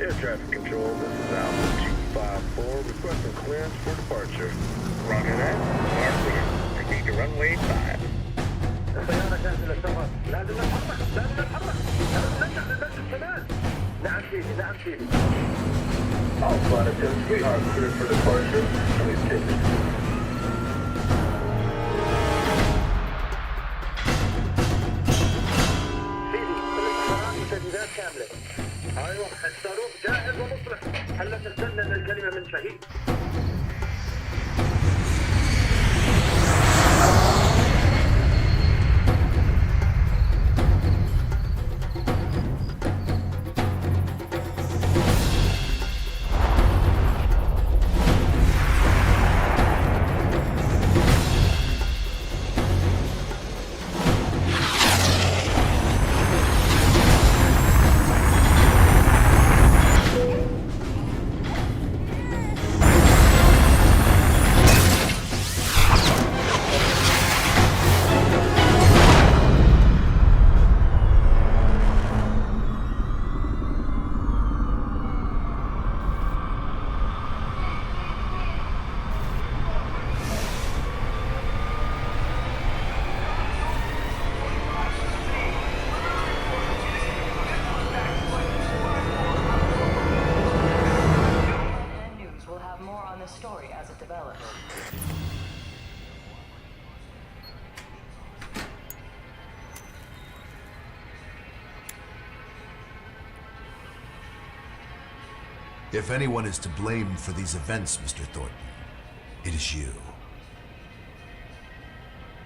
Air traffic control, this is Alpha 254, requesting clearance for departure. Roger that. Are clear. Proceed to runway 5. السيارة جاهزة للسفر. لازم نتحرك. لازم ننجح للمسجد كمان. نعم سيدي. All flight attendants, we are cleared for departure. Please take it. سيدي، الاستمرار تجهيزات كاملة. ايوه، الصاروخ جاهز ومصلح. هلا تستنى الكلمة من شهيد. If anyone is to blame for these events, Mr. Thornton, it is you.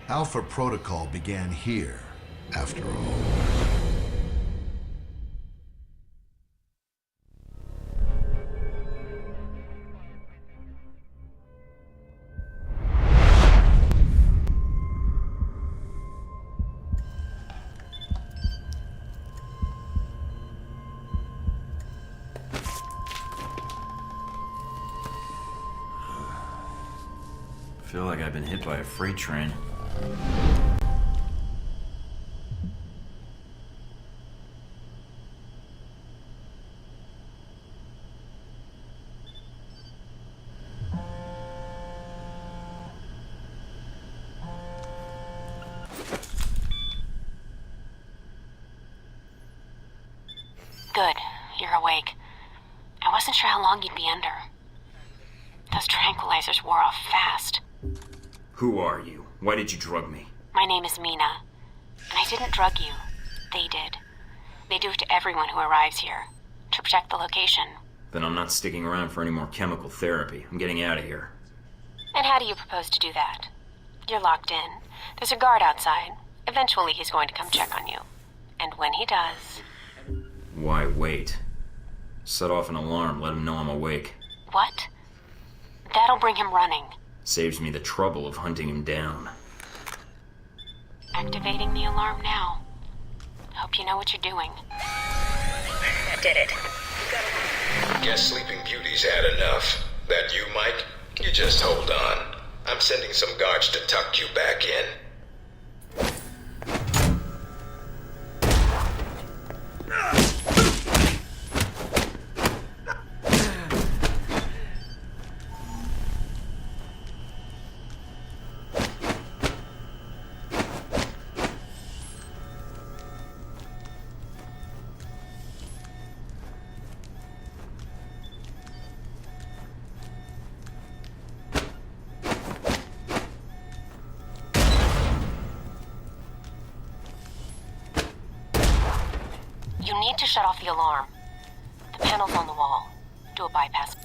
Alpha Protocol began here, after all. I feel like I've been hit by a freight train. Good. You're awake. I wasn't sure how long you'd be under. Those tranquilizers wore off fast. Who are you? Why did you drug me? My name is Mina, and I didn't drug you. They did. They do it to everyone who arrives here, to protect the location. Then I'm not sticking around for any more chemical therapy. I'm getting out of here. And how do you propose to do that? You're locked in. There's a guard outside. Eventually he's going to come check on you. And when he does... Why wait? Set off an alarm, let him know I'm awake. What? That'll bring him running. Saves me the trouble of hunting him down. Activating the alarm now. Hope you know what you're doing. I did it. Guess Sleeping Beauty's had enough. That you, Mike? You just hold on. I'm sending some guards to tuck you back in. You need to shut off the alarm. The panel's on the wall. Do a bypass.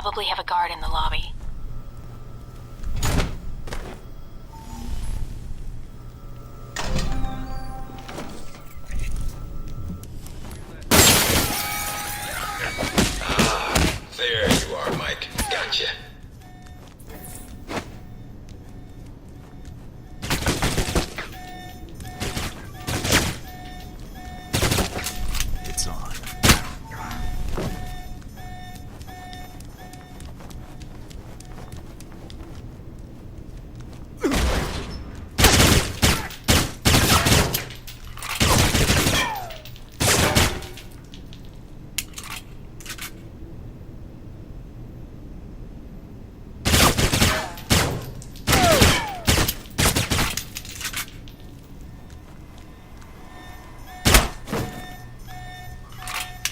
probably have a guard in the lobby. There you are, Mike. Gotcha. It's on.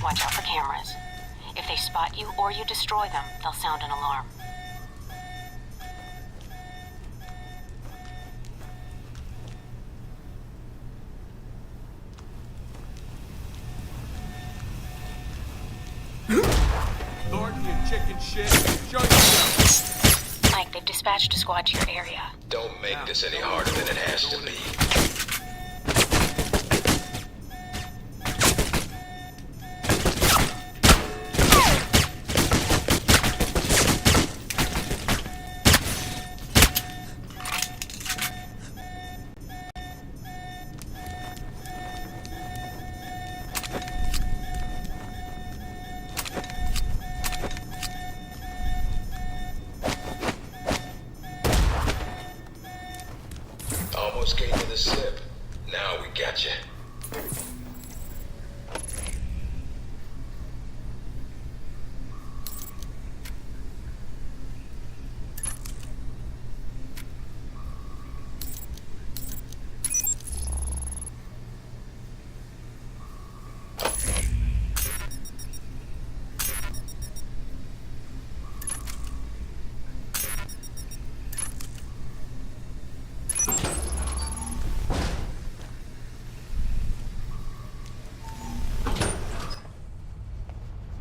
Watch out for cameras. If they spot you or you destroy them, they'll sound an alarm. Thornton, you chicken shit. Show yourself. Mike, they've dispatched a squad to your area. Don't make this any harder than it has to be. Almost came to the slip. Now we got you.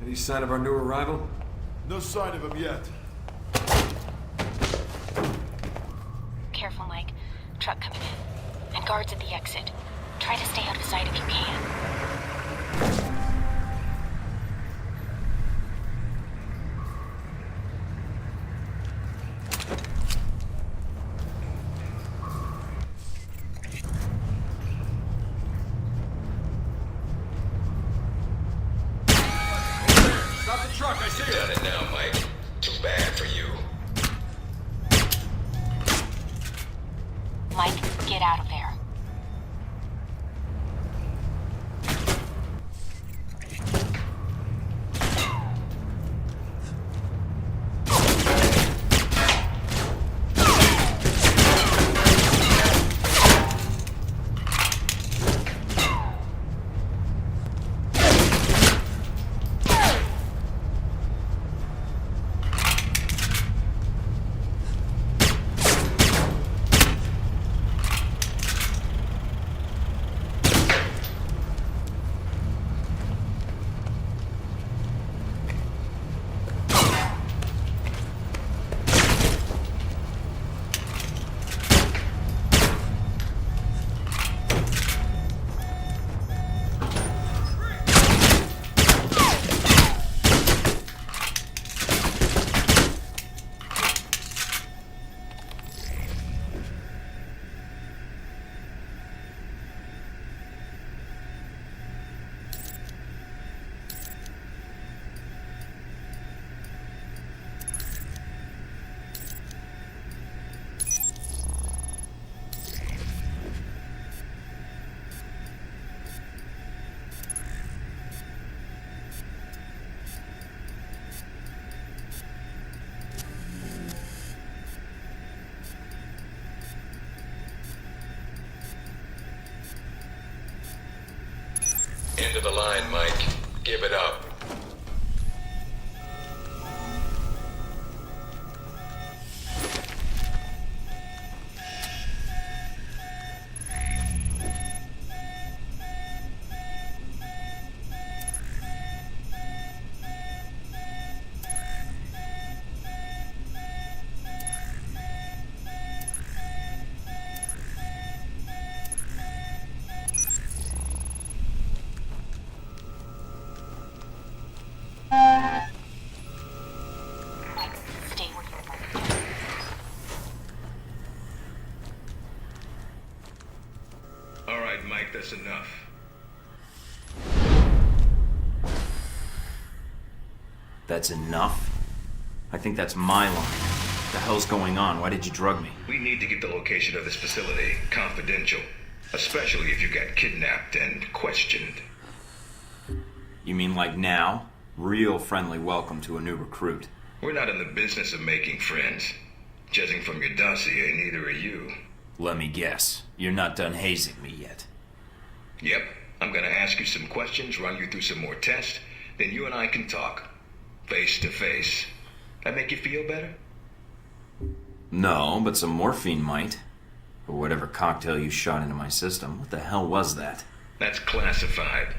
Any sign of our new arrival? No sign of him yet. Careful, Mike. Truck coming in. And guards at the exit. Try to stay out of sight if you can. Stop the truck, I see it. Done it now, Mike. Too bad for you. Mike, get out of there. End of the line, Mike. Give it up. that's enough. That's enough? I think that's my line. What the hell's going on? Why did you drug me? We need to get the location of this facility confidential, especially if you got kidnapped and questioned. You mean like now? Real friendly welcome to a new recruit. We're not in the business of making friends. Judging from your dossier, neither are you. Let me guess. You're not done hazing me yet. Yep, I'm gonna ask you some questions, run you through some more tests, then you and I can talk. Face to face. That make you feel better? No, but some morphine might. Or whatever cocktail you shot into my system. What the hell was that? That's classified.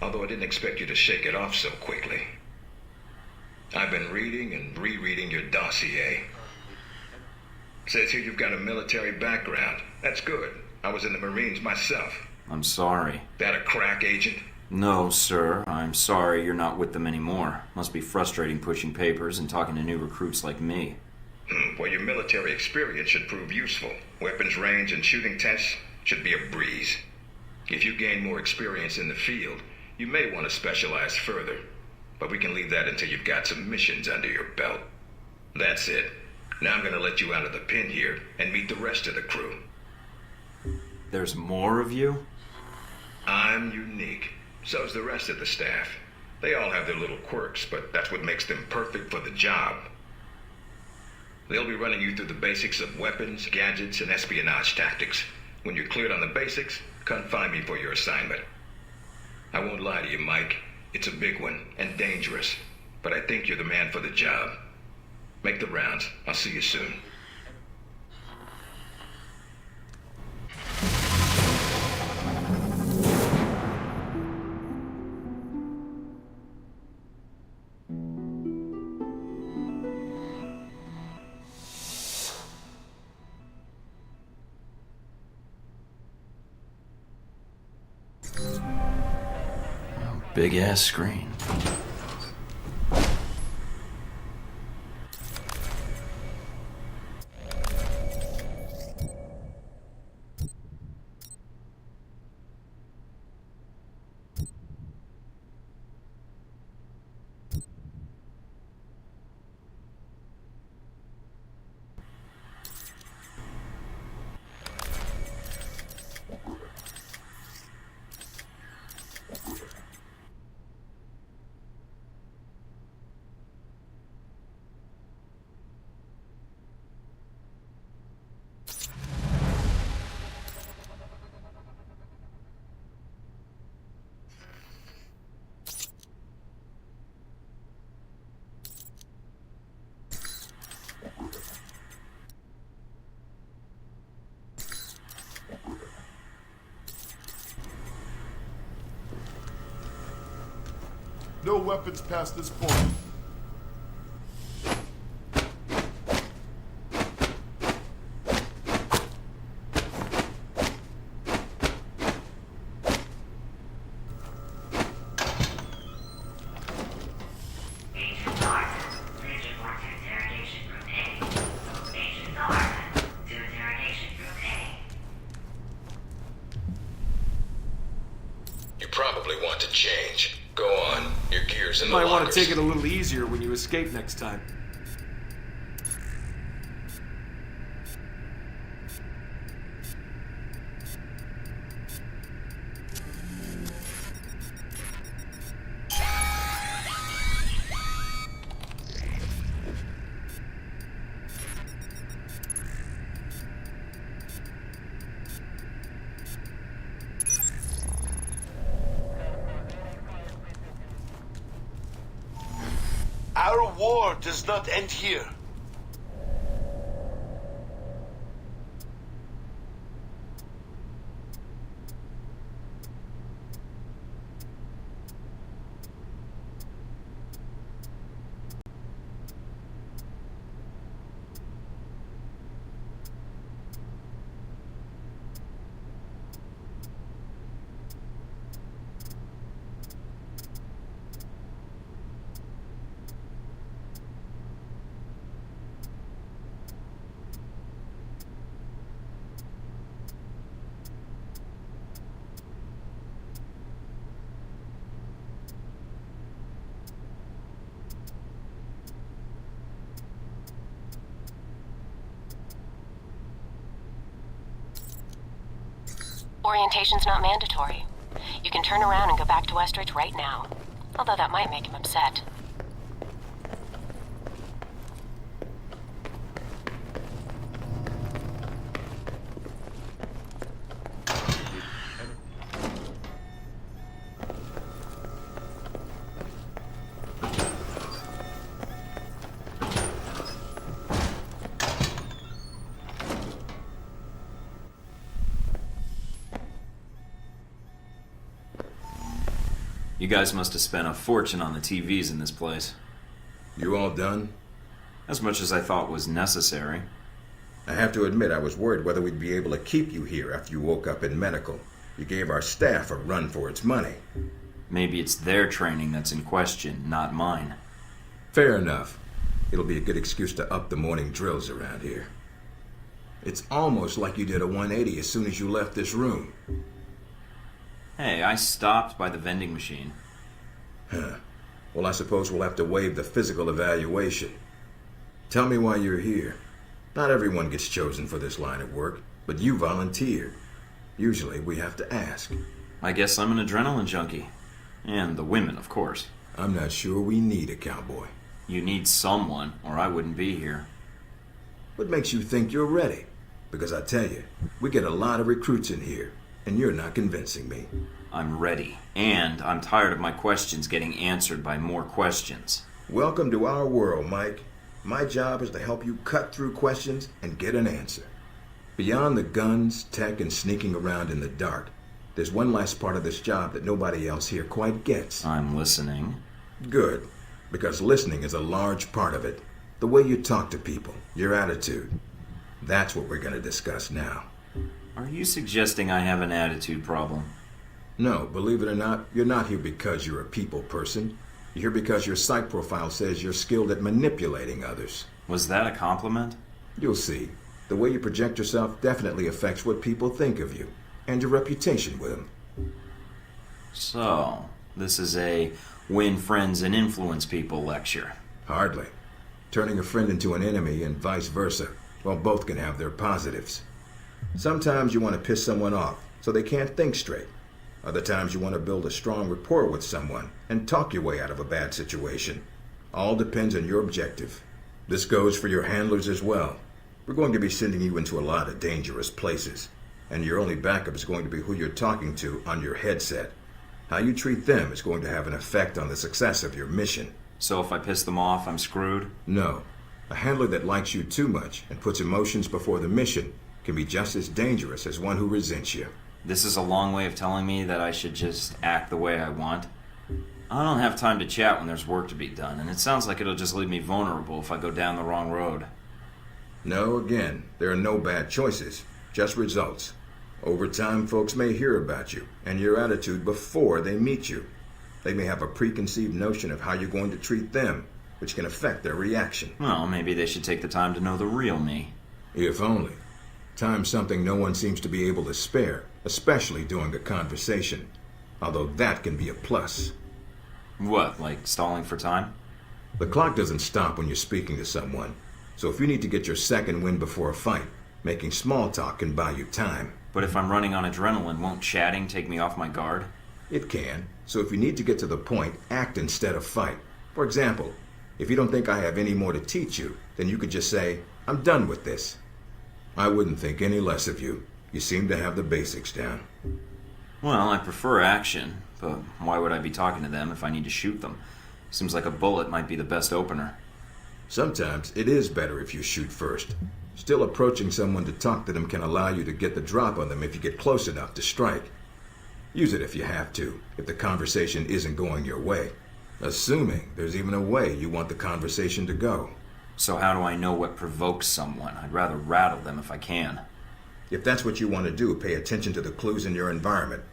Although I didn't expect you to shake it off so quickly. I've been reading and rereading your dossier. Says here you've got a military background. That's good. I was in the Marines myself. I'm sorry. That a crack agent? No, sir. I'm sorry you're not with them anymore. Must be frustrating pushing papers and talking to new recruits like me. Well, your military experience should prove useful. Weapons range and shooting tests should be a breeze. If you gain more experience in the field, you may want to specialize further. But we can leave that until you've got some missions under your belt. That's it. Now I'm going to let you out of the pen here and meet the rest of the crew. There's more of you? I'm unique. So's the rest of the staff. They all have their little quirks, but that's what makes them perfect for the job. They'll be running you through the basics of weapons, gadgets, and espionage tactics. When you're cleared on the basics, come find me for your assignment. I won't lie to you, Mike. It's a big one, and dangerous. But I think you're the man for the job. Make the rounds. I'll see you soon. Big ass screen. No weapons past this point. You probably want to change. Go on. Your gear's in the Might want lockers. to take it a little easier when you escape next time. Our war does not end here. Orientation's not mandatory. You can turn around and go back to Westridge right now. Although that might make him upset. You guys must have spent a fortune on the TVs in this place. You all done? As much as I thought was necessary. I have to admit I was worried whether we'd be able to keep you here after you woke up in medical. You gave our staff a run for its money. Maybe it's their training that's in question, not mine. Fair enough. It'll be a good excuse to up the morning drills around here. It's almost like you did a 180 as soon as you left this room. Hey, I stopped by the vending machine. Huh. Well, I suppose we'll have to waive the physical evaluation. Tell me why you're here. Not everyone gets chosen for this line of work, but you volunteered. Usually we have to ask. I guess I'm an adrenaline junkie. And the women, of course. I'm not sure we need a cowboy. You need someone, or I wouldn't be here. What makes you think you're ready? Because I tell you, we get a lot of recruits in here, and you're not convincing me. I'm ready, and I'm tired of my questions getting answered by more questions. Welcome to our world, Mike. My job is to help you cut through questions and get an answer. Beyond the guns, tech, and sneaking around in the dark, there's one last part of this job that nobody else here quite gets. I'm listening. Good, because listening is a large part of it. The way you talk to people, your attitude. That's what we're going to discuss now. Are you suggesting I have an attitude problem? No, believe it or not, you're not here because you're a people person. You're here because your psych profile says you're skilled at manipulating others. Was that a compliment? You'll see. The way you project yourself definitely affects what people think of you, and your reputation with them. So, this is a win friends and influence people lecture. Hardly. Turning a friend into an enemy and vice versa. Well, both can have their positives. Sometimes you want to piss someone off so they can't think straight. Other times you want to build a strong rapport with someone and talk your way out of a bad situation. All depends on your objective. This goes for your handlers as well. We're going to be sending you into a lot of dangerous places, and your only backup is going to be who you're talking to on your headset. How you treat them is going to have an effect on the success of your mission. So if I piss them off, I'm screwed? No. A handler that likes you too much and puts emotions before the mission can be just as dangerous as one who resents you. This is a long way of telling me that I should just act the way I want. I don't have time to chat when there's work to be done, and it sounds like it'll just leave me vulnerable if I go down the wrong road. No, again, there are no bad choices, just results. Over time, folks may hear about you and your attitude before they meet you. They may have a preconceived notion of how you're going to treat them, which can affect their reaction. Well, maybe they should take the time to know the real me. If only. Time's something no one seems to be able to spare, especially during a conversation. Although that can be a plus. What, like stalling for time? The clock doesn't stop when you're speaking to someone. So if you need to get your second win before a fight, making small talk can buy you time. But if I'm running on adrenaline, won't chatting take me off my guard? It can. So if you need to get to the point, act instead of fight. For example, if you don't think I have any more to teach you, then you could just say, I'm done with this. I wouldn't think any less of you. You seem to have the basics down. Well, I prefer action, but why would I be talking to them if I need to shoot them? Seems like a bullet might be the best opener. Sometimes it is better if you shoot first. Still, approaching someone to talk to them can allow you to get the drop on them if you get close enough to strike. Use it if you have to, if the conversation isn't going your way. Assuming there's even a way you want the conversation to go. So how do I know what provokes someone? I'd rather rattle them if I can. If that's what you want to do, pay attention to the clues in your environment.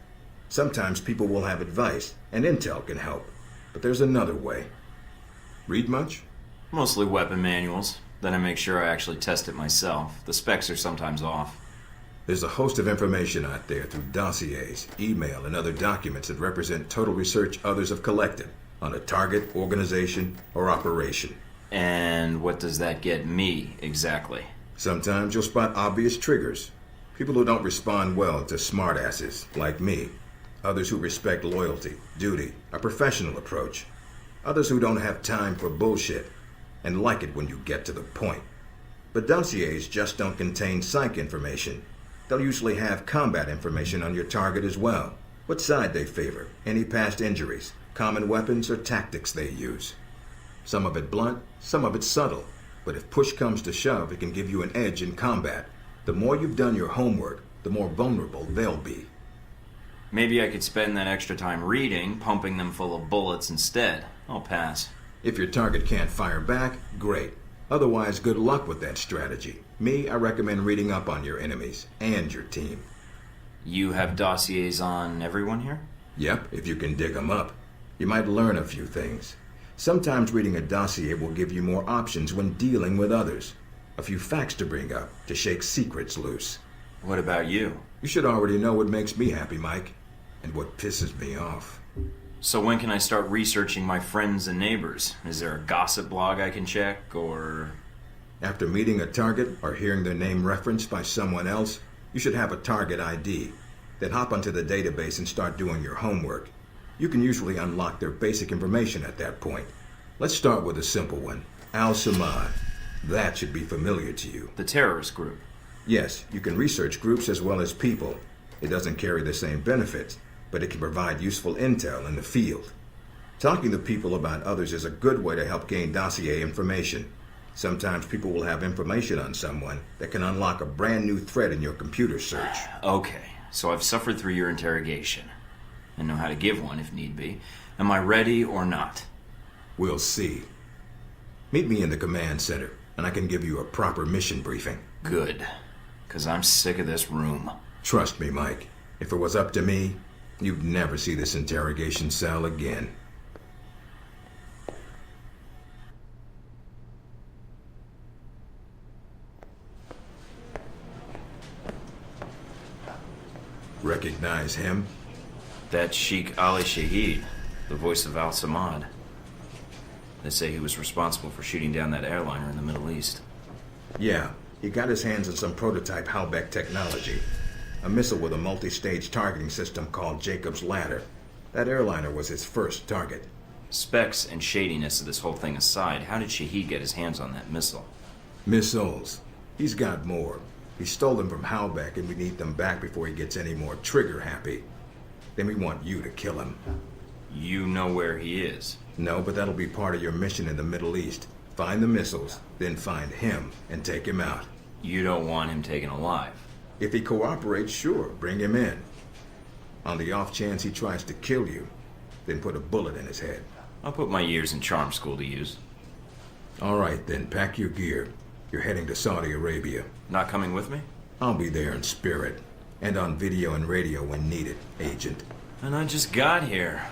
Sometimes people will have advice, and intel can help. But there's another way. Read much? Mostly weapon manuals. Then I make sure I actually test it myself. The specs are sometimes off. There's a host of information out there through dossiers, email, and other documents that represent total research others have collected on a target, organization, or operation. And what does that get me, exactly? Sometimes you'll spot obvious triggers. People who don't respond well to smartasses, like me. Others who respect loyalty, duty, a professional approach. Others who don't have time for bullshit, and like it when you get to the point. But dossiers just don't contain psych information. They'll usually have combat information on your target as well. What side they favor, any past injuries, common weapons or tactics they use. Some of it blunt, some of it subtle. But if push comes to shove, it can give you an edge in combat. The more you've done your homework, the more vulnerable they'll be. Maybe I could spend that extra time reading, pumping them full of bullets instead. I'll pass. If your target can't fire back, great. Otherwise, good luck with that strategy. Me, I recommend reading up on your enemies and your team. You have dossiers on everyone here? Yep, if you can dig them up. You might learn a few things. Sometimes reading a dossier will give you more options when dealing with others. A few facts to bring up, to shake secrets loose. What about you? You should already know what makes me happy, Mike. And what pisses me off. So when can I start researching my friends and neighbors? Is there a gossip blog I can check, or... After meeting a target or hearing their name referenced by someone else, you should have a target ID. Then hop onto the database and start doing your homework. You can usually unlock their basic information at that point. Let's start with a simple one. Al-Samad. That should be familiar to you. The terrorist group? Yes, you can research groups as well as people. It doesn't carry the same benefits, but it can provide useful intel in the field. Talking to people about others is a good way to help gain dossier information. Sometimes people will have information on someone that can unlock a brand new thread in your computer search. Okay, so I've suffered through your interrogation and know how to give one if need be. Am I ready or not? We'll see. Meet me in the command center, and I can give you a proper mission briefing. Good, because I'm sick of this room. Trust me, Mike. If it was up to me, you'd never see this interrogation cell again. Recognize him? That's Sheikh Ali Shahid, the voice of Al-Samad. They say he was responsible for shooting down that airliner in the Middle East. Yeah, he got his hands on some prototype Halbeck technology. A missile with a multi-stage targeting system called Jacob's Ladder. That airliner was his first target. Specs and shadiness of this whole thing aside, how did Shahid get his hands on that missile? Missiles. He's got more. He stole them from Halbeck, and we need them back before he gets any more trigger-happy. Then we want you to kill him. You know where he is? No, but that'll be part of your mission in the Middle East. Find the missiles, then find him and take him out. You don't want him taken alive? If he cooperates, sure, bring him in. On the off chance he tries to kill you, then put a bullet in his head. I'll put my years in charm school to use. All right, then, pack your gear. You're heading to Saudi Arabia. Not coming with me? I'll be there in spirit, and on video and radio when needed, Agent. And I just got here.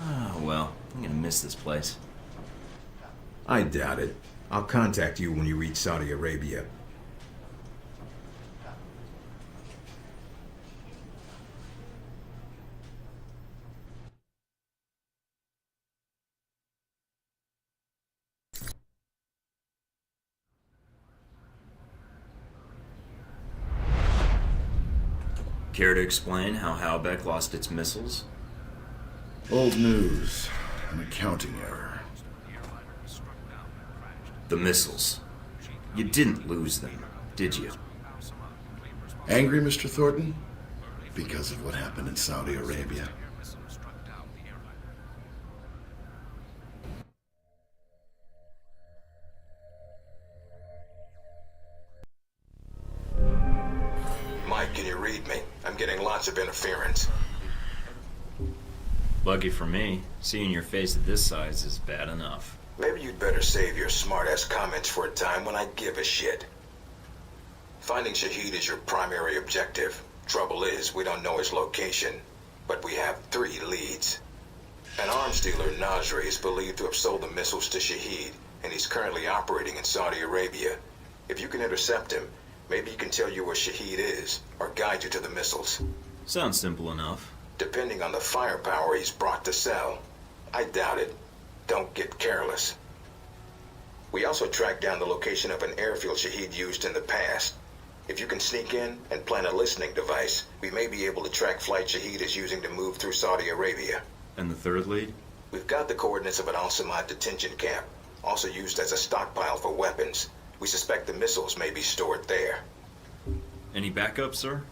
Oh, well, I'm gonna miss this place. I doubt it. I'll contact you when you reach Saudi Arabia. Care to explain how Halbeck lost its missiles? Old news. An accounting error. The missiles. You didn't lose them, did you? Angry, Mr. Thornton? Because of what happened in Saudi Arabia. Mike, can you read me? I'm getting lots of interference. Lucky for me, seeing your face at this size is bad enough. Maybe you'd better save your smart-ass comments for a time when I give a shit. Finding Shahid is your primary objective. Trouble is, we don't know his location, but we have 3 leads. An arms dealer, Nasri, is believed to have sold the missiles to Shahid, and he's currently operating in Saudi Arabia. If you can intercept him, maybe he can tell you where Shahid is, or guide you to the missiles. Sounds simple enough. Depending on the firepower he's brought to sell. I doubt it. Don't get careless. We also tracked down the location of an airfield Shahid used in the past. If you can sneak in and plant a listening device, we may be able to track flight Shahid is using to move through Saudi Arabia. And the third lead? We've got the coordinates of an Al-Samad detention camp, also used as a stockpile for weapons. We suspect the missiles may be stored there. Any backup, sir?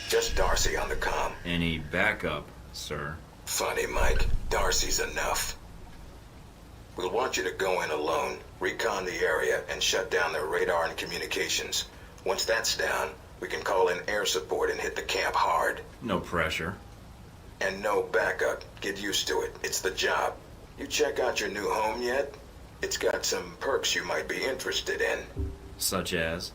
Just Darcy on the comm. Any backup, sir? Funny, Mike. Darcy's enough. We'll want you to go in alone, recon the area, and shut down their radar and communications. Once that's down, we can call in air support and hit the camp hard. No pressure. And no backup. Get used to it. It's the job. You check out your new home yet? It's got some perks you might be interested in. Such as?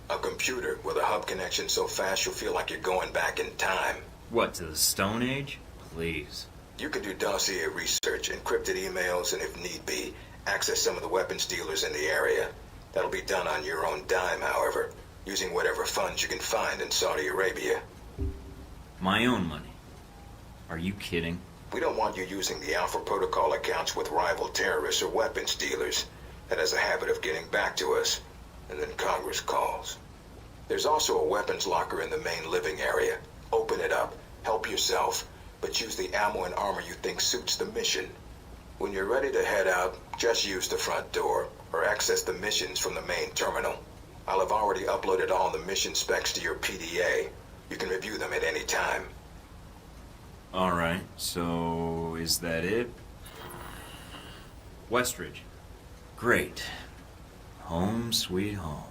A computer with a hub connection so fast you'll feel like you're going back in time. What, to the Stone Age? Please. You can do dossier research, encrypted emails, and if need be, access some of the weapons dealers in the area. That'll be done on your own dime, however, using whatever funds you can find in Saudi Arabia. My own money? Are you kidding? We don't want you using the Alpha Protocol accounts with rival terrorists or weapons dealers. That has a habit of getting back to us, and then Congress calls. There's also a weapons locker in the main living area. Open it up, help yourself, but use the ammo and armor you think suits the mission. When you're ready to head out, just use the front door, or access the missions from the main terminal. I'll have already uploaded all the mission specs to your PDA. You can review them at any time. Alright, so is that it? Westridge. Great. Home sweet home.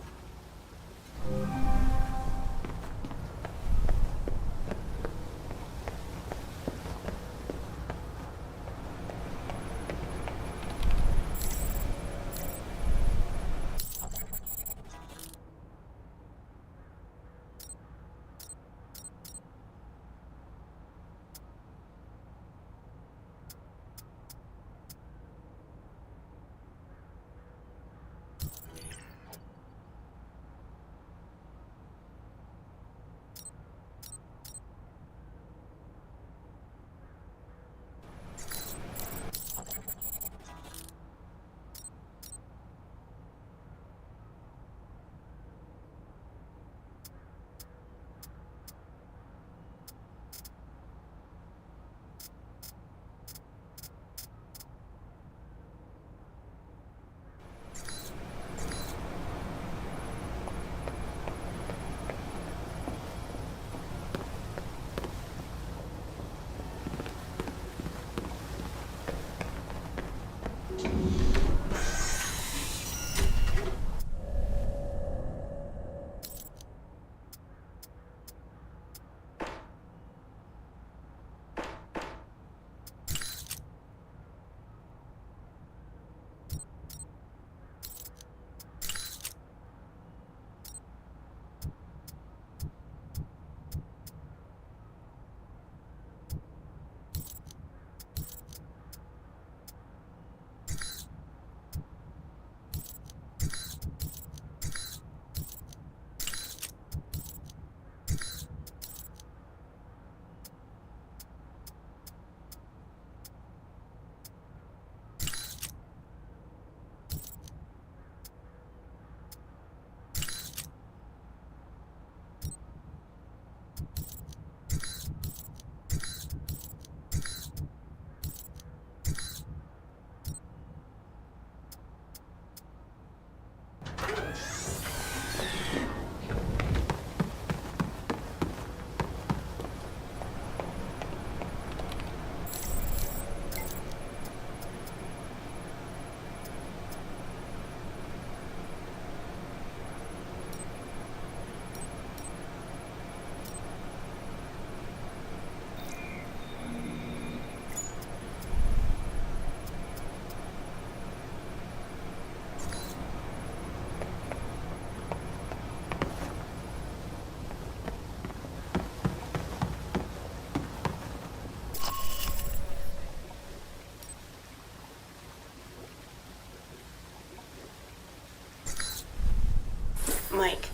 Mike,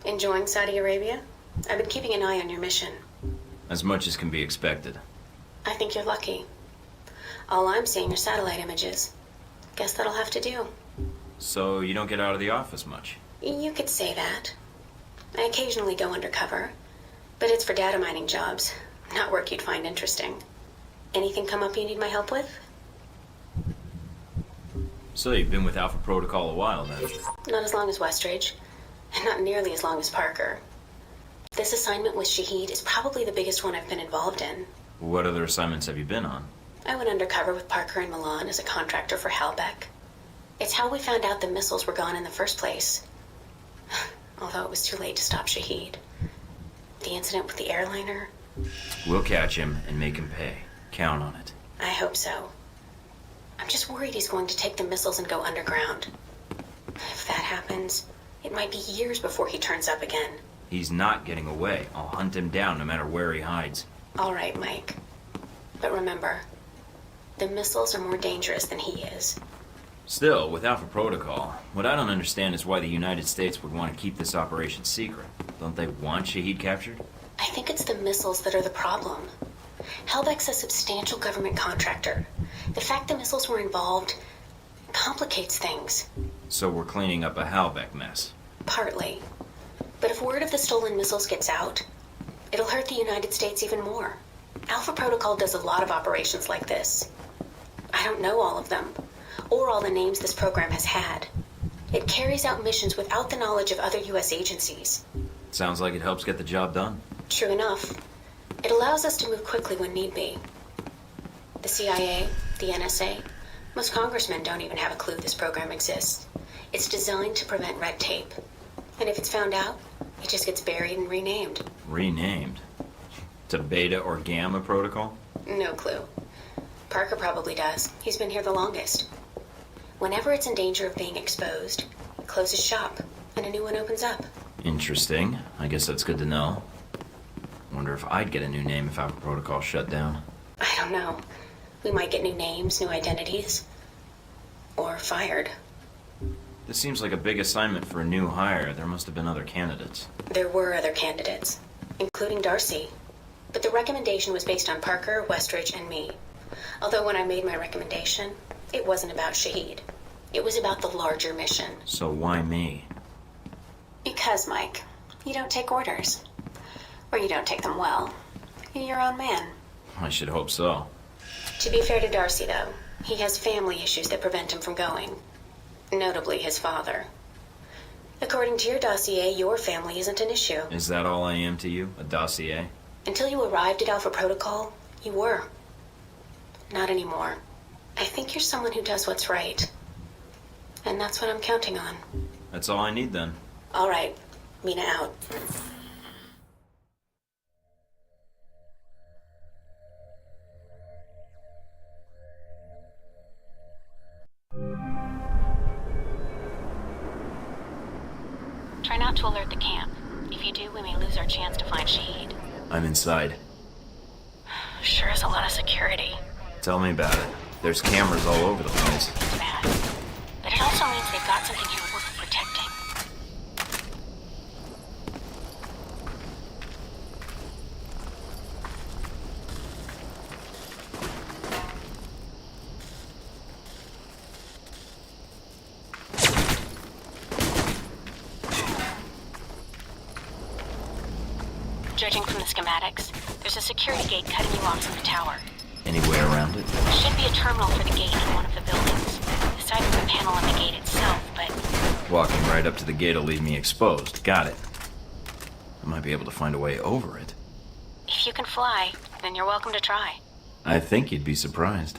enjoying Saudi Arabia? I've been keeping an eye on your mission. As much as can be expected. I think you're lucky. All I'm seeing are satellite images. Guess that'll have to do. So you don't get out of the office much? You could say that. I occasionally go undercover, but it's for data mining jobs, not work you'd find interesting. Anything come up you need my help with? So you've been with Alpha Protocol a while then? Not as long as Westridge, and not nearly as long as Parker. This assignment with Shahid is probably the biggest one I've been involved in. What other assignments have you been on? I went undercover with Parker in Milan as a contractor for Halbeck. It's how we found out the missiles were gone in the first place. Although it was too late to stop Shahid. The incident with the airliner... We'll catch him and make him pay. Count on it. I hope so. I'm just worried he's going to take the missiles and go underground. If that happens, it might be years before he turns up again. He's not getting away. I'll hunt him down no matter where he hides. All right, Mike. But remember, the missiles are more dangerous than he is. Still, with Alpha Protocol, what I don't understand is why the United States would want to keep this operation secret. Don't they want Shahid captured? I think it's the missiles that are the problem. Halbeck's a substantial government contractor. The fact the missiles were involved complicates things. So we're cleaning up a Halbeck mess. Partly. But if word of the stolen missiles gets out, it'll hurt the United States even more. Alpha Protocol does a lot of operations like this. I don't know all of them, or all the names this program has had. It carries out missions without the knowledge of other U.S. agencies. Sounds like it helps get the job done. True enough. It allows us to move quickly when need be. The CIA, the NSA, most congressmen don't even have a clue this program exists. It's designed to prevent red tape. And if it's found out, it just gets buried and renamed. Renamed? To Beta or Gamma Protocol? No clue. Parker probably does. He's been here the longest. Whenever it's in danger of being exposed, it closes shop, and a new one opens up. Interesting. I guess that's good to know. Wonder if I'd get a new name if Alpha Protocol shut down. I don't know. We might get new names, new identities. Or fired. This seems like a big assignment for a new hire. There must have been other candidates. There were other candidates, including Darcy. But the recommendation was based on Parker, Westridge, and me. Although when I made my recommendation, it wasn't about Shahid. It was about the larger mission. So why me? Because, Mike, you don't take orders. Or you don't take them well. You're your own man. I should hope so. To be fair to Darcy, though, he has family issues that prevent him from going. Notably his father. According to your dossier, your family isn't an issue. Is that all I am to you? A dossier? Until you arrived at Alpha Protocol, you were. Not anymore. I think you're someone who does what's right. And that's what I'm counting on. That's all I need then. All right. Mina out. Try not to alert the camp. If you do, we may lose our chance to find Shahid. I'm inside. Sure is a lot of security. Tell me about it. There's cameras all over the place. It's bad. But it also means they've got something here worth protecting. Judging from the schematics, there's a security gate cutting you off from the tower. Any way around it? There should be a terminal for the gate in one of the buildings. Aside from the panel on the gate itself, but... Walking right up to the gate will leave me exposed. Got it. I might be able to find a way over it. If you can fly, then you're welcome to try. I think you'd be surprised.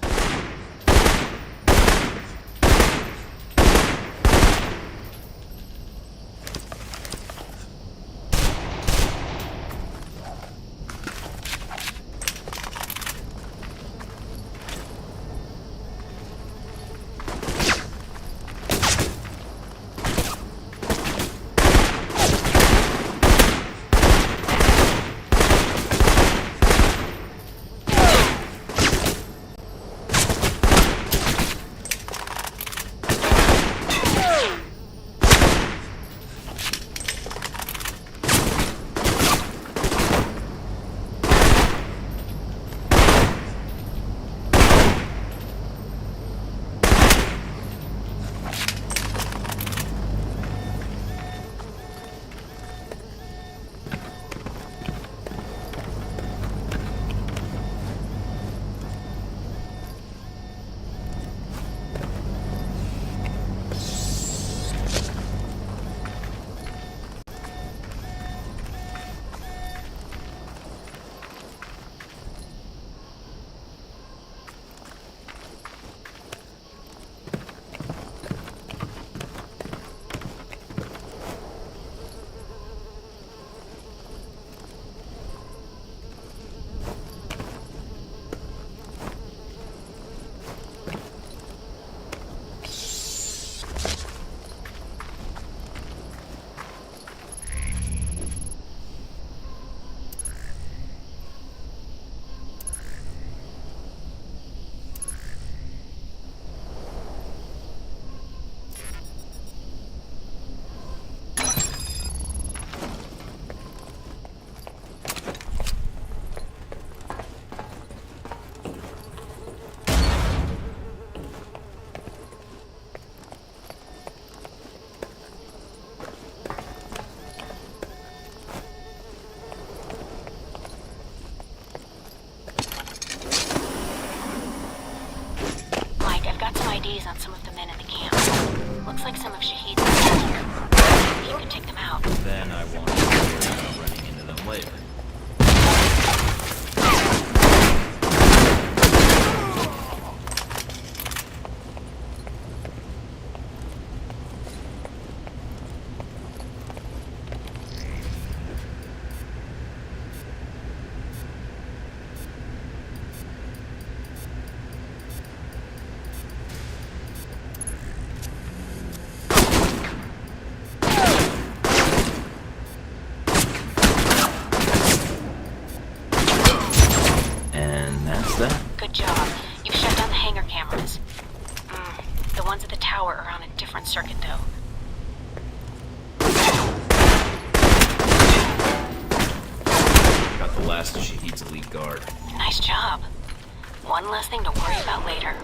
got some IDs on some of the men in the camp. Looks like some of Shahid's men here. You could take them out. Then I won't have to worry about running into them later. Good job. You've shut down the hangar cameras. The ones at the tower are on a different circuit, though. Got the last of Shahid's elite guard. Nice job. One less thing to worry about later.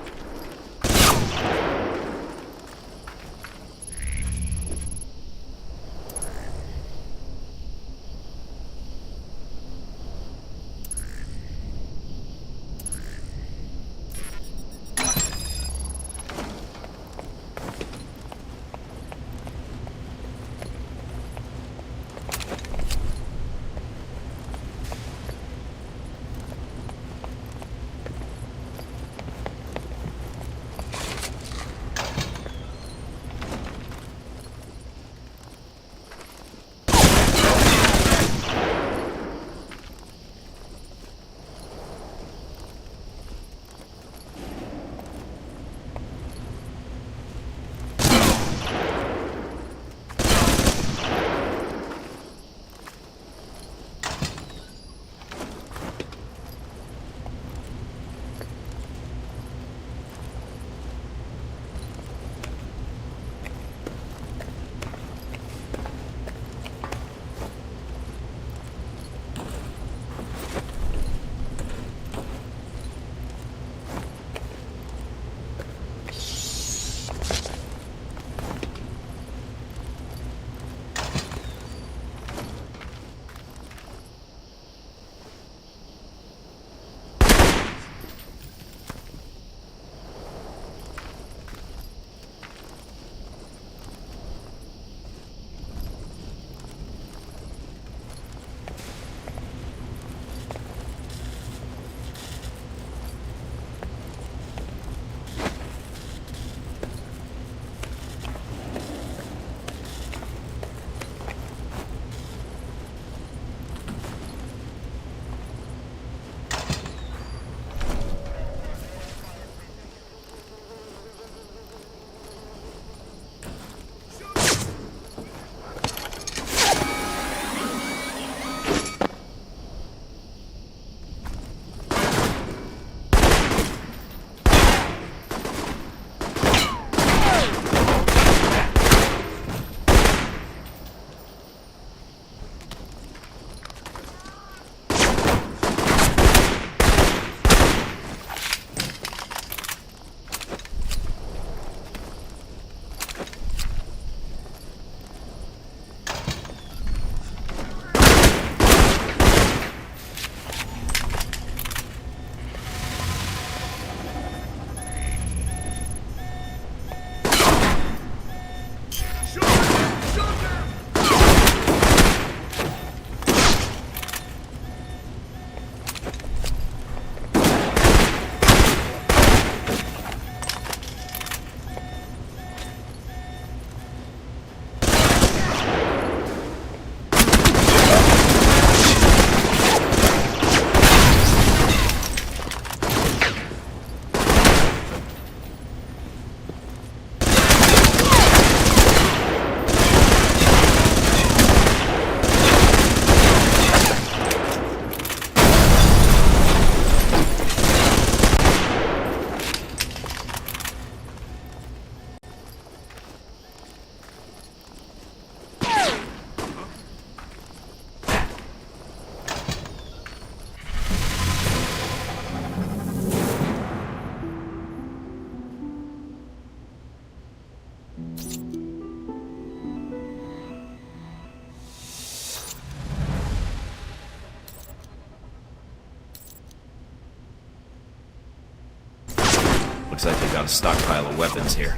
like they got a stockpile of weapons here.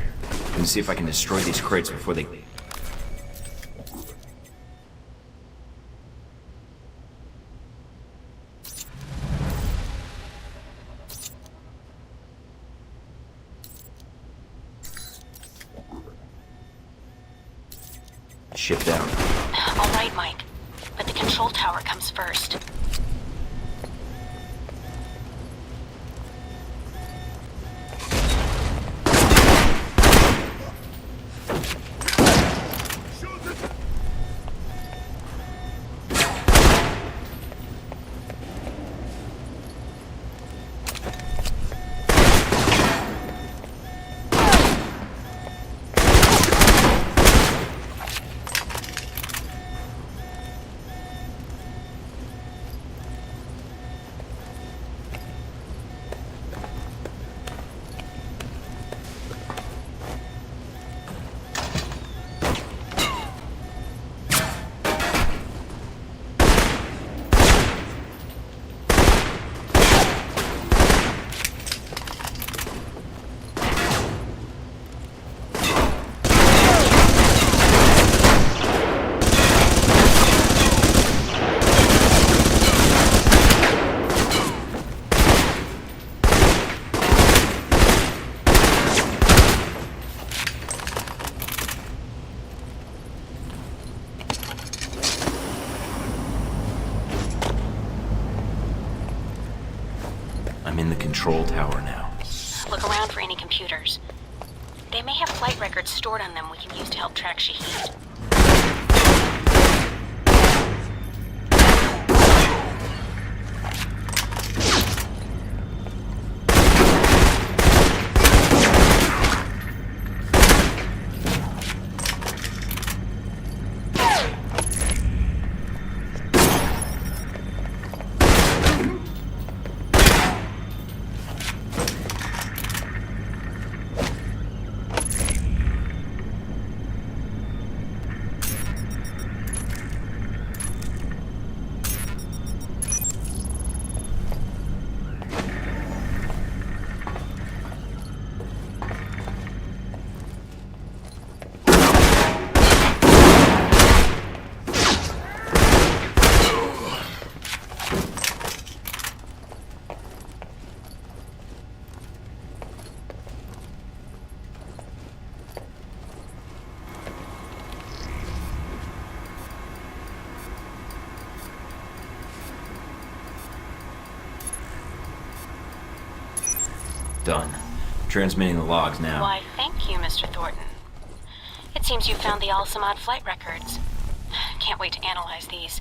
Let me see if I can destroy these crates before they... Ship down. All right, Mike. But the control tower comes first. I'm in the control tower now. Look around for any computers. They may have flight records stored on them we can use to help track Shahid. Done. Transmitting the logs now. Why, thank you, Mr. Thornton. It seems you found the Al-Samad flight records. Can't wait to analyze these.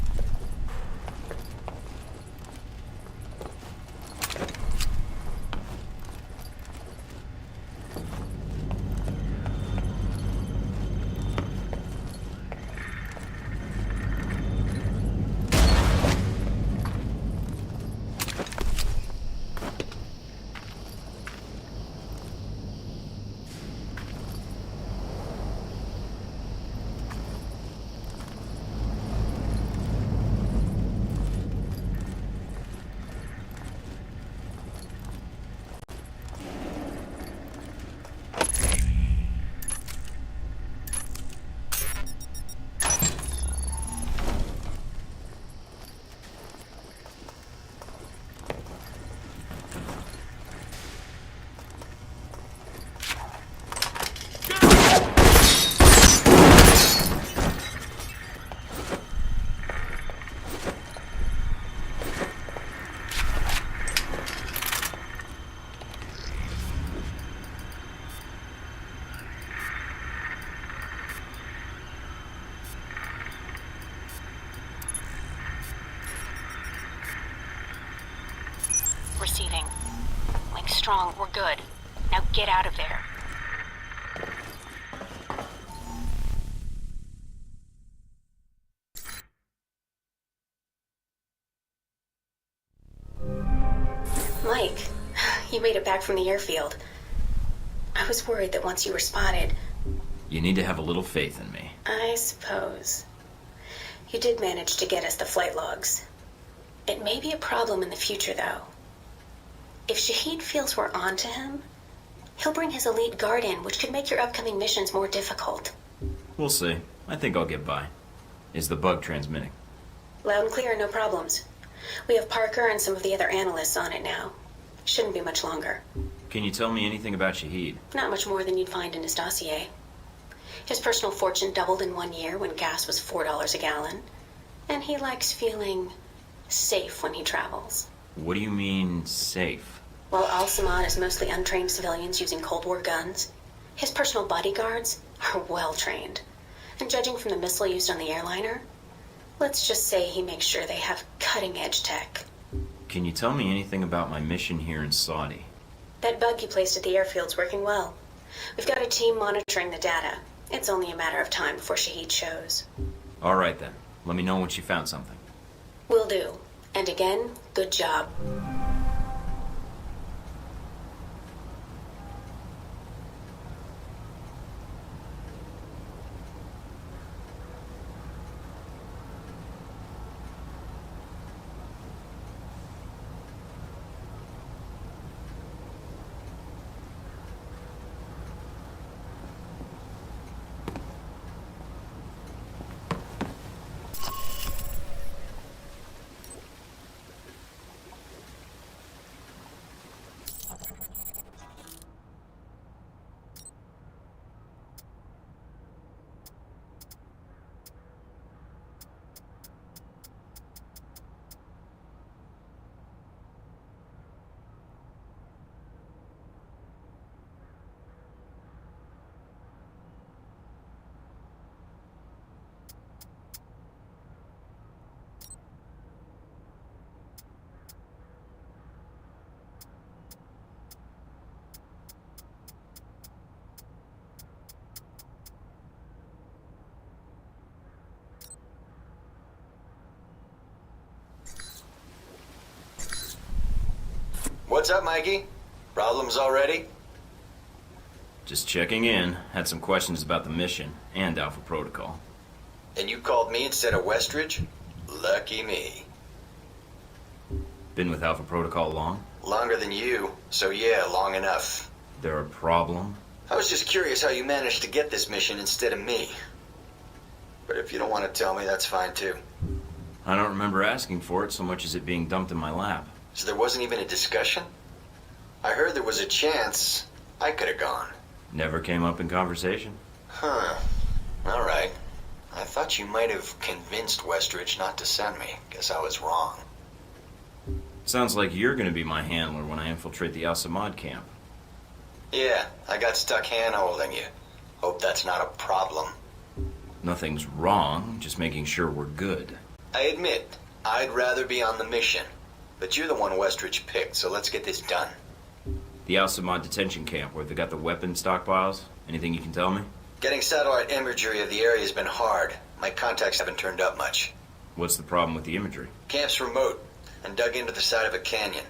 Receiving. Link strong, we're good. Now get out of there. Mike, you made it back from the airfield. I was worried that once you were spotted... You need to have a little faith in me. I suppose. You did manage to get us the flight logs. It may be a problem in the future, though. If Shahid feels we're on to him, He'll bring his elite guard in, which could make your upcoming missions more difficult. We'll see. I think I'll get by. Is the bug transmitting? Loud and clear, no problems. We have Parker and some of the other analysts on it now. Shouldn't be much longer. Can you tell me anything about Shahid? Not much more than you'd find in his dossier. His personal fortune doubled in 1 year when gas was $4 a gallon. And he likes feeling safe when he travels. What do you mean, safe? While Al-Samad is mostly untrained civilians using Cold War guns, his personal bodyguards are well trained. And judging from the missile used on the airliner, let's just say he makes sure they have cutting-edge tech. Can you tell me anything about my mission here in Saudi? That bug you placed at the airfield's working well. We've got a team monitoring the data. It's only a matter of time before Shahid shows. All right, then. Let me know once you found something. Will do. And again, good job. What's up, Mikey? Problems already? Just checking in. Had some questions about the mission and Alpha Protocol. And you called me instead of Westridge? Lucky me. Been with Alpha Protocol long? Longer than you, so yeah, long enough. There a problem? I was just curious how you managed to get this mission instead of me. But if you don't want to tell me, that's fine too. I don't remember asking for it so much as it being dumped in my lap. So there wasn't even a discussion? I heard there was a chance I could have gone. Never came up in conversation. Huh. All right. I thought you might have convinced Westridge not to send me. Guess I was wrong. Sounds like you're going to be my handler when I infiltrate the Al-Samad camp. Yeah, I got stuck hand-holding you. Hope that's not a problem. Nothing's wrong, just making sure we're good. I admit, I'd rather be on the mission. But you're the one Westridge picked, so let's get this done. The Al-Samad detention camp, where they got the weapon stockpiles? Anything you can tell me? Getting satellite imagery of the area has been hard. My contacts haven't turned up much. What's the problem with the imagery? Camp's remote and dug into the side of a canyon.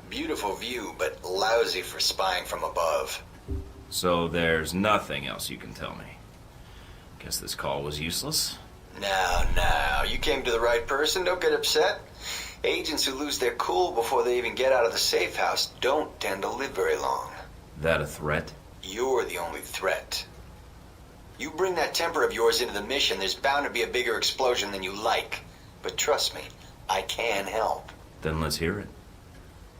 Beautiful view, but lousy for spying from above. So there's nothing else you can tell me. Guess this call was useless? Now, you came to the right person. Don't get upset. Agents who lose their cool before they even get out of the safe house don't tend to live very long. That a threat? You're the only threat. You bring that temper of yours into the mission, there's bound to be a bigger explosion than you like. But trust me, I can help. Then let's hear it.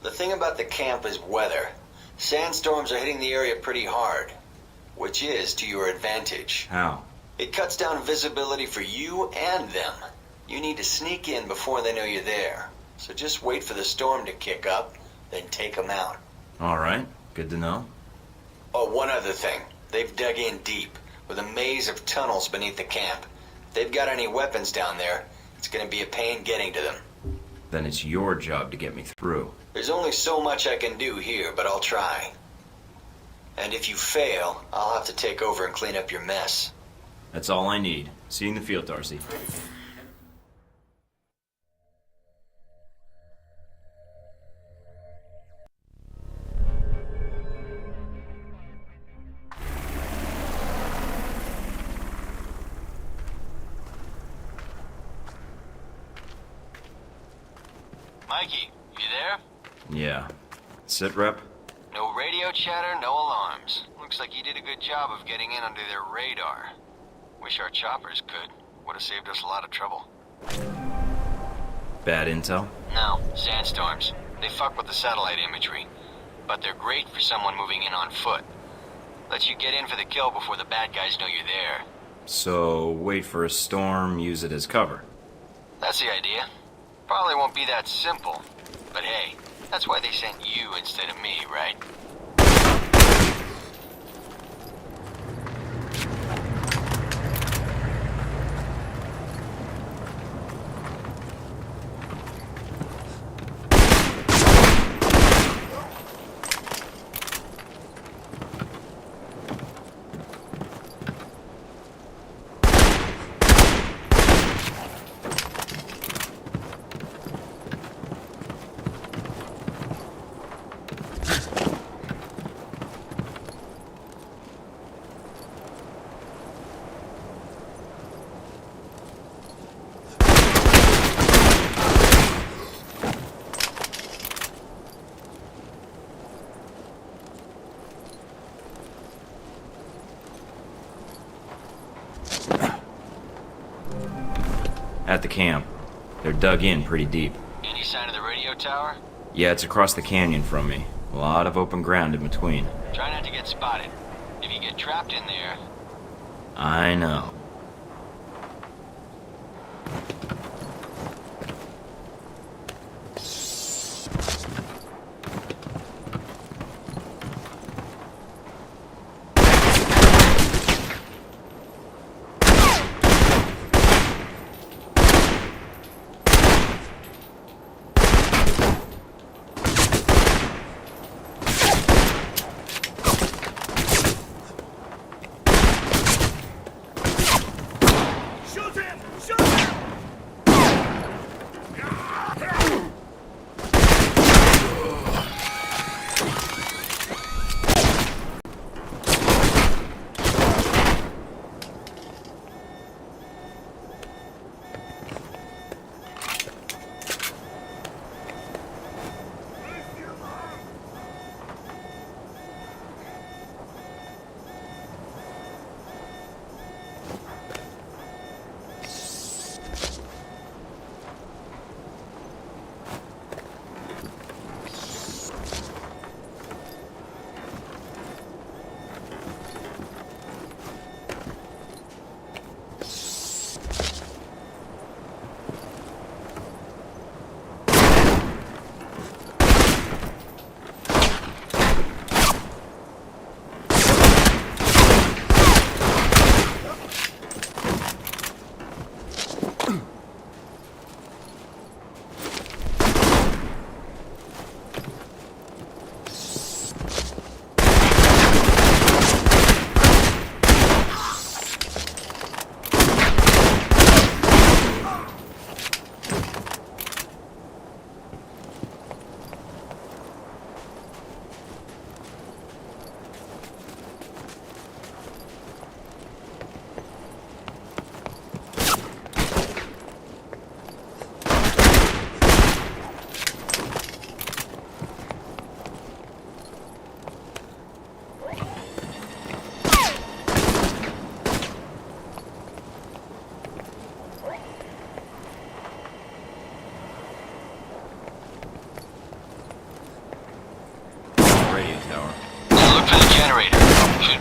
The thing about the camp is weather. Sandstorms are hitting the area pretty hard, which is to your advantage. How? It cuts down visibility for you and them. You need to sneak in before they know you're there. So just wait for the storm to kick up, then take them out. All right, good to know. Oh, one other thing. They've dug in deep, with a maze of tunnels beneath the camp. If they've got any weapons down there, it's going to be a pain getting to them. Then it's your job to get me through. There's only so much I can do here, but I'll try. And if you fail, I'll have to take over and clean up your mess. That's all I need. See you in the field, Darcy. Mikey, you there? Yeah. Sit rep? No radio chatter, no alarms. Looks like you did a good job of getting in under their radar. Wish our choppers could. Would have saved us a lot of trouble. Bad intel? No, sandstorms. They fuck with the satellite imagery. But they're great for someone moving in on foot. Lets you get in for the kill before the bad guys know you're there. So, wait for a storm, use it as cover. That's the idea. Probably won't be that simple. But hey, that's why they sent you instead of me, right? At the camp. They're dug in pretty deep. Any sign of the radio tower? Yeah, it's across the canyon from me. A lot of open ground in between. Try not to get spotted. If you get trapped in there... I know.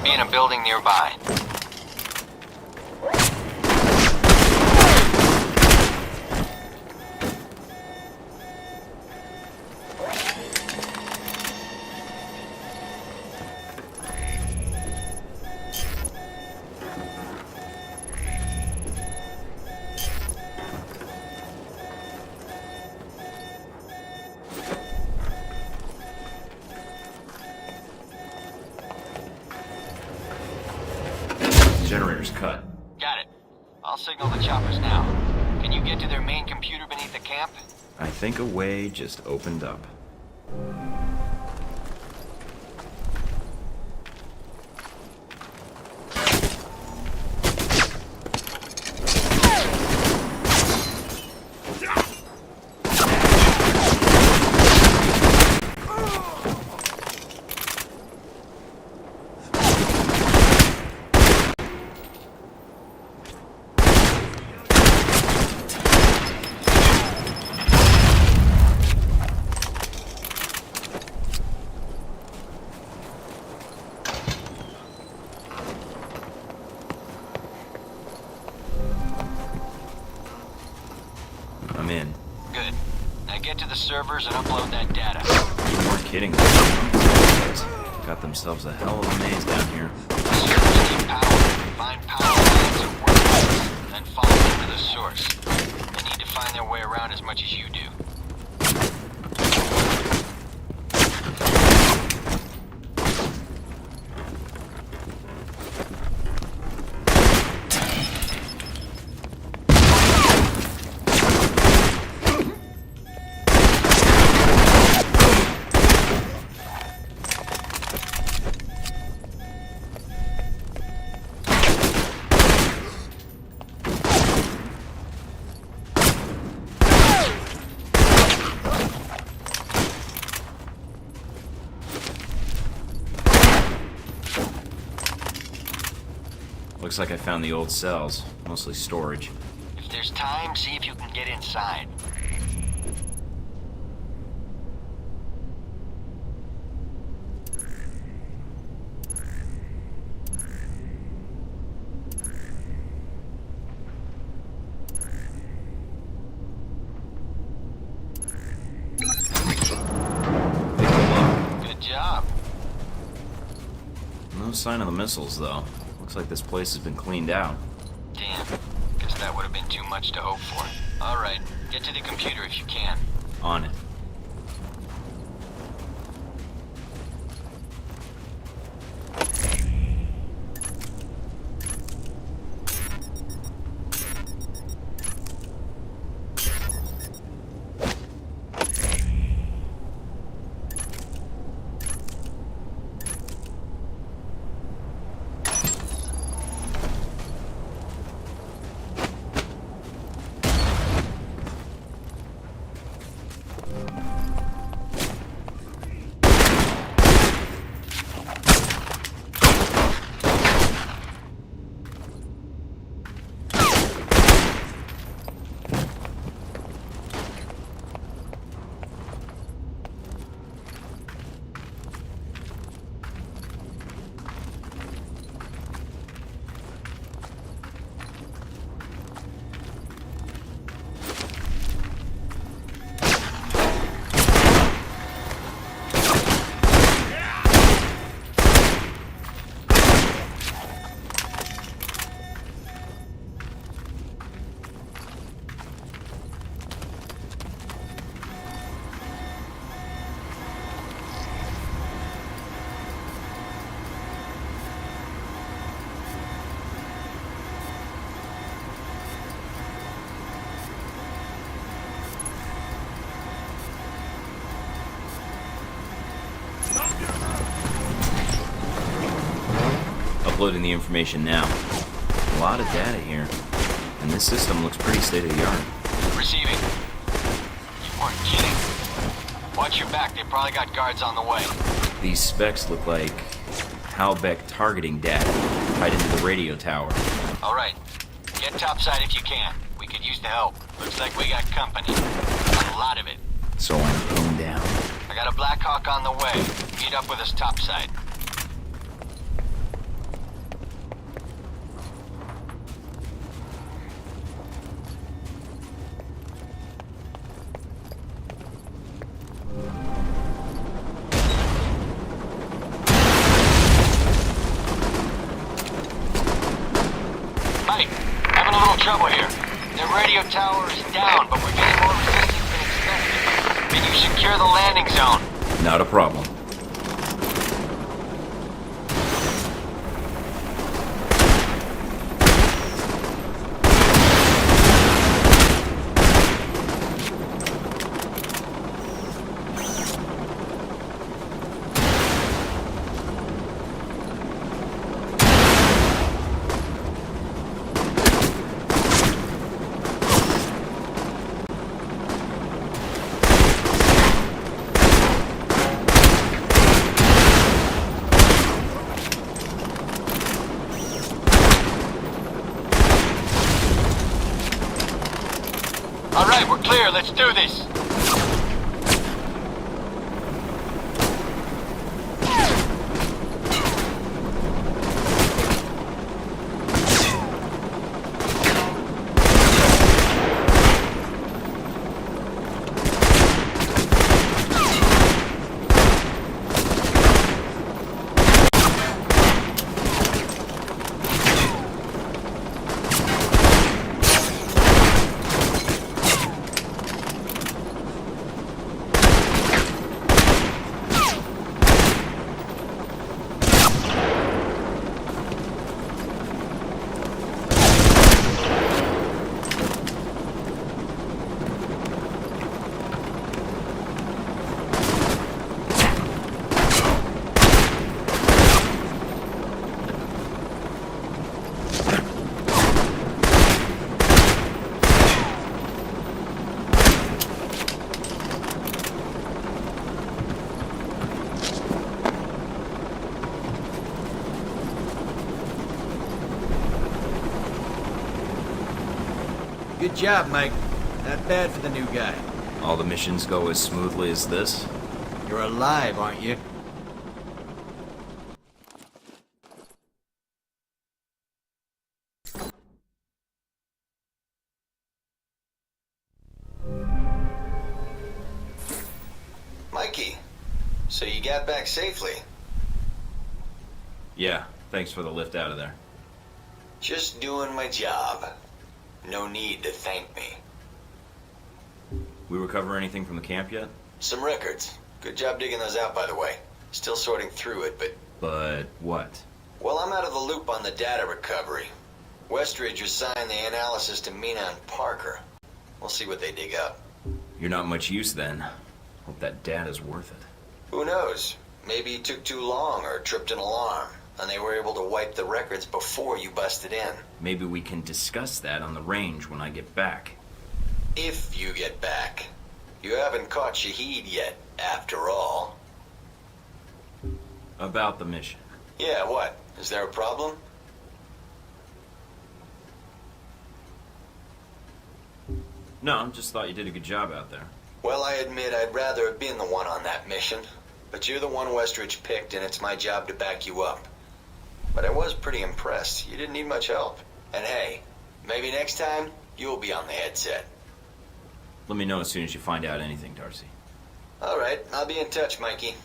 Be in a building nearby. Generator's cut. Got it. I'll signal the choppers now. Can you get to their main computer beneath the camp? I think a way just opened up. the servers and upload that data. More kidding. Got themselves a hell of a maze down here. The servers need power. Find power lines and workloads, then follow them to the source. They need to find their way around as much as you do. Looks like I found the old cells, mostly storage. If there's time, see if you can get inside. Good job. No sign of the missiles, though. Looks like this place has been cleaned out. Damn. Guess that would have been too much to hope for. Alright, get to the computer if you can. On it. Uploading the information now. A lot of data here. And this system looks pretty state-of-the-art. Receiving. You weren't kidding. Watch your back, they probably got guards on the way. These specs look like Halbeck targeting data tied into the radio tower. Alright, get topside if you can. We could use the help. Looks like we got company. A lot of it. So I'm pinned down. I got a Black Hawk on the way. Meet up with us topside. Mike, having a little trouble here. The radio tower is down, but we're getting more resistance than expected. Can you secure the landing zone? Not a problem. All right, we're clear. Let's do this. Good job, Mike. Not bad for the new guy. All the missions go as smoothly as this? You're alive, aren't you? Mikey, so you got back safely? Yeah, thanks for the lift out of there. Just doing my job. No need to thank me. We recover anything from the camp yet? Some records. Good job digging those out, by the way. Still sorting through it, but... But what? Well, I'm out of the loop on the data recovery. Westridge assigned the analysis to Mina and Parker. We'll see what they dig up. You're not much use then. Hope that data's worth it. Who knows? Maybe it took too long or tripped an alarm, and they were able to wipe the records before you busted in. Maybe we can discuss that on the range when I get back. If you get back. You haven't caught Shahid yet, after all. About the mission. Yeah, what? Is there a problem? No, just thought you did a good job out there. Well, I admit I'd rather have been the one on that mission. But you're the one Westridge picked, and it's my job to back you up. But I was pretty impressed. You didn't need much help. And hey, maybe next time, you'll be on the headset. Let me know as soon as you find out anything, Darcy. All right, I'll be in touch, Mikey.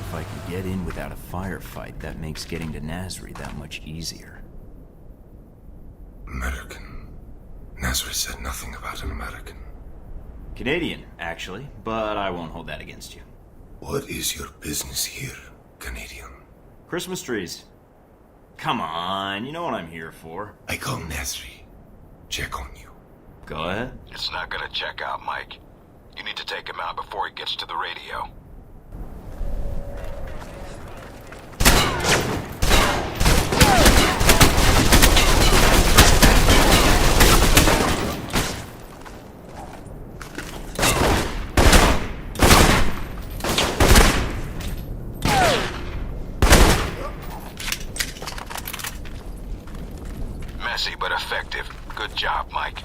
If I can get in without a firefight, that makes getting to Nasri that much easier. American. Nasri said nothing about an American. Canadian, actually, but I won't hold that against you. What is your business here, Canadian? Christmas trees. Come on, you know what I'm here for. I call Nasri. Check on you. Go ahead. It's not gonna check out, Mike. You need to take him out before he gets to the radio. Messy but effective. Good job, Mike.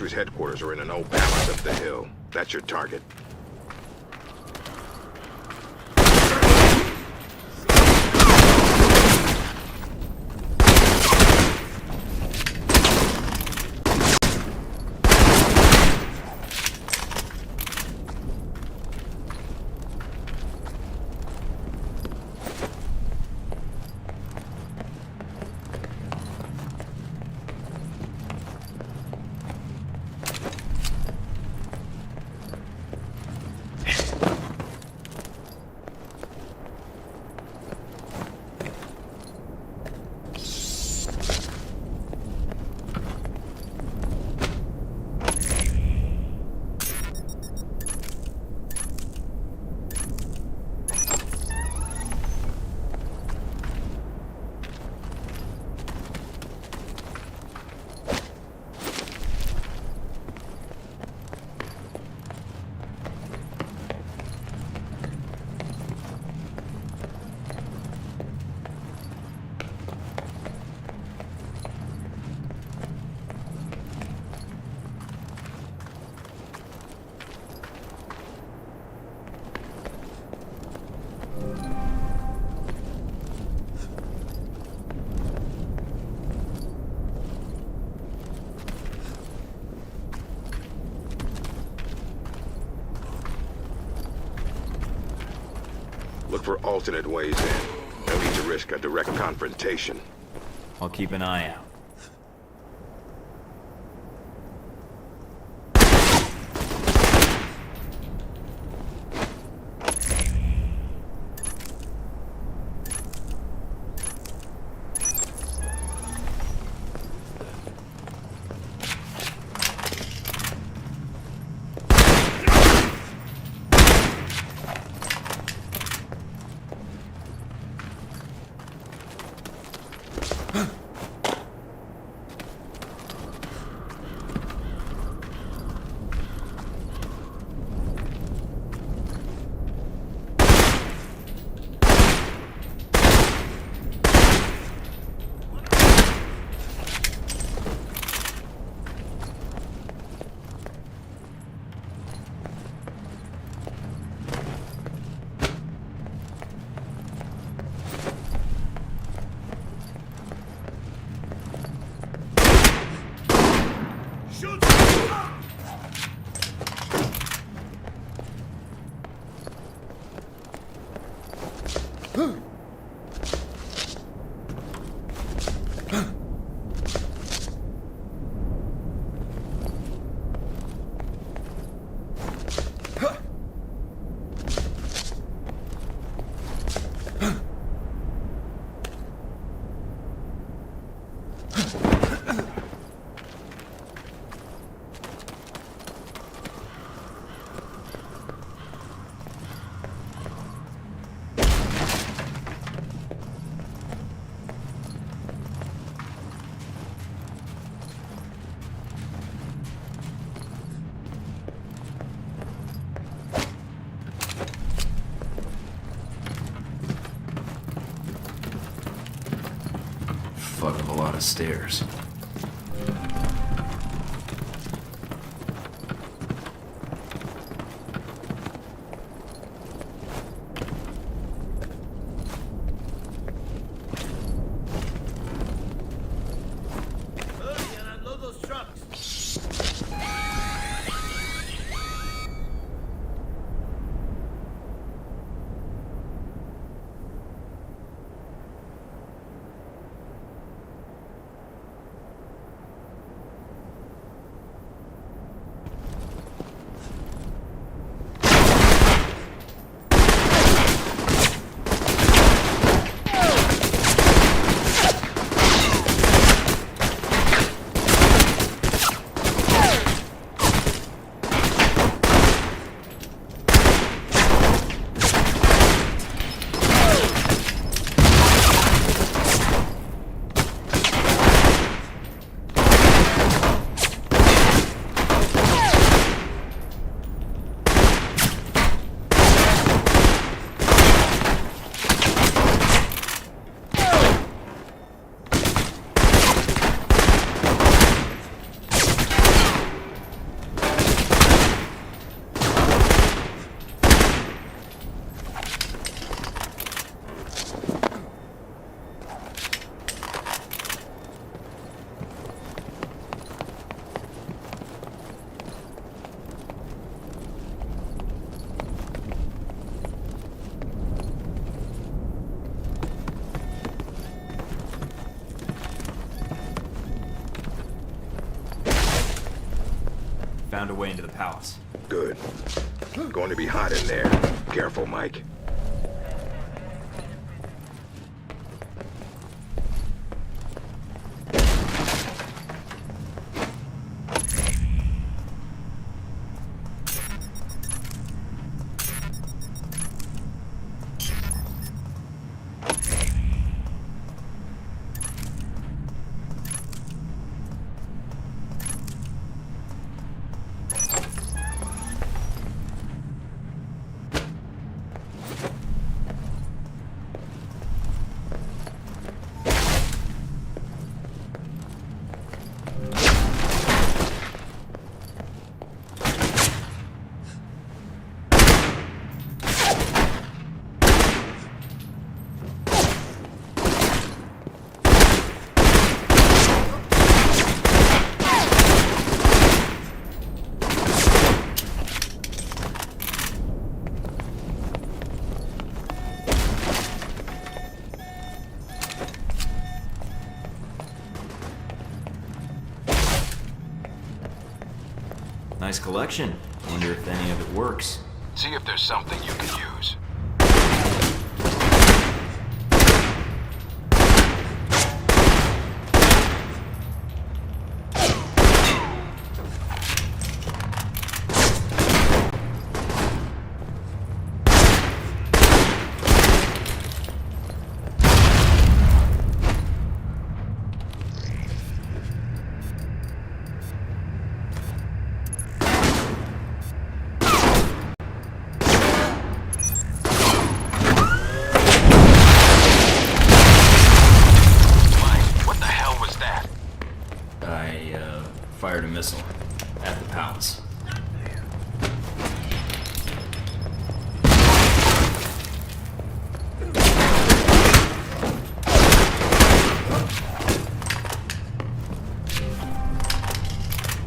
Industries headquarters are in an old palace up the hill. That's your target. Look for alternate ways in. No need to risk a direct confrontation. I'll keep an eye out. Fuck of a lot of stairs. Found a way into the palace. Good. Going to be hot in there. Careful, Mike. Nice collection. Wonder if any of it works. See if there's something you can use. Fired a missile at the palace.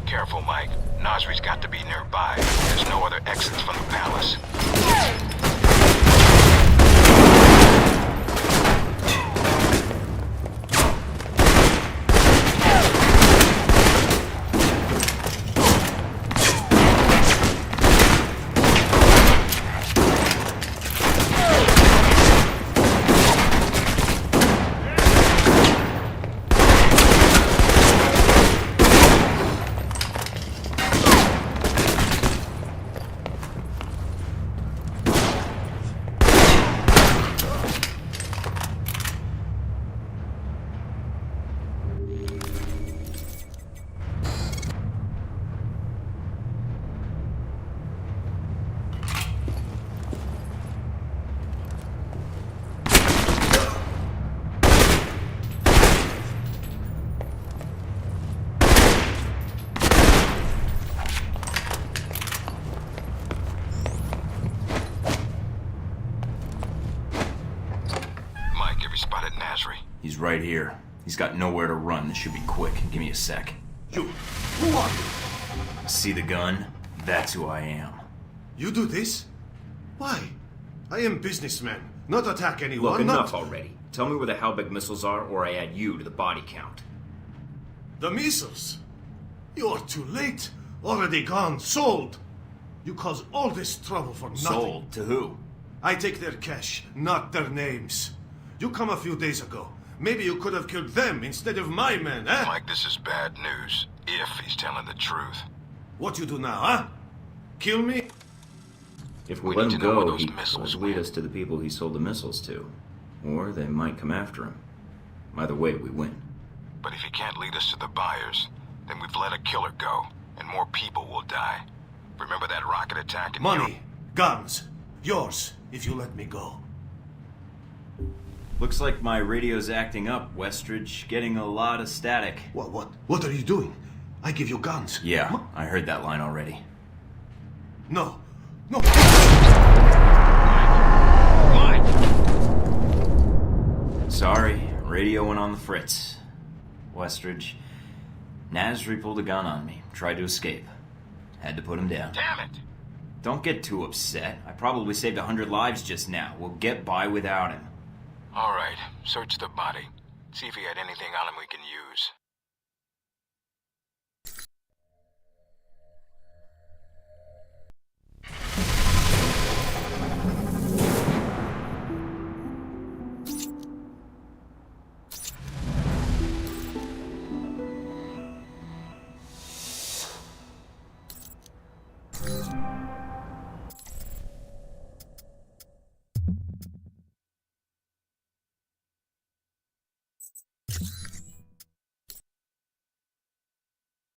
Careful, Mike. Nasri's got to be nearby. There's no other exits from the palace. Spotted Nasri. He's right here. He's got nowhere to run. This should be quick. Give me a sec. You, who are you? See the gun? That's who I am. You do this? Why? I am businessman, not attack anyone. Look, enough already. Tell me where the Halbig missiles are, or I add you to the body count. The missiles? You're too late. Already gone. Sold. You cause all this trouble for nothing. Sold? To who? I take their cash, not their names. You come a few days ago. Maybe you could have killed them instead of my men, eh? Mike, this is bad news. If he's telling the truth. What you do now, huh? Kill me? If we let him go, he could lead us to the people he sold the missiles to. Or they might come after him. Either way, we win. But if he can't lead us to the buyers, then we've let a killer go, and more people will die. Remember that rocket attack in Money, guns, yours, if you let me go. Looks like my radio's acting up, Westridge. Getting a lot of static. What are you doing? I give you guns. Yeah, I heard that line already. No. Sorry, radio went on the fritz. Westridge, Nasri pulled a gun on me, tried to escape. Had to put him down. Damn it! Don't get too upset. I probably saved 100 lives just now. We'll get by without him. All right, search the body. See if he had anything on him we can use.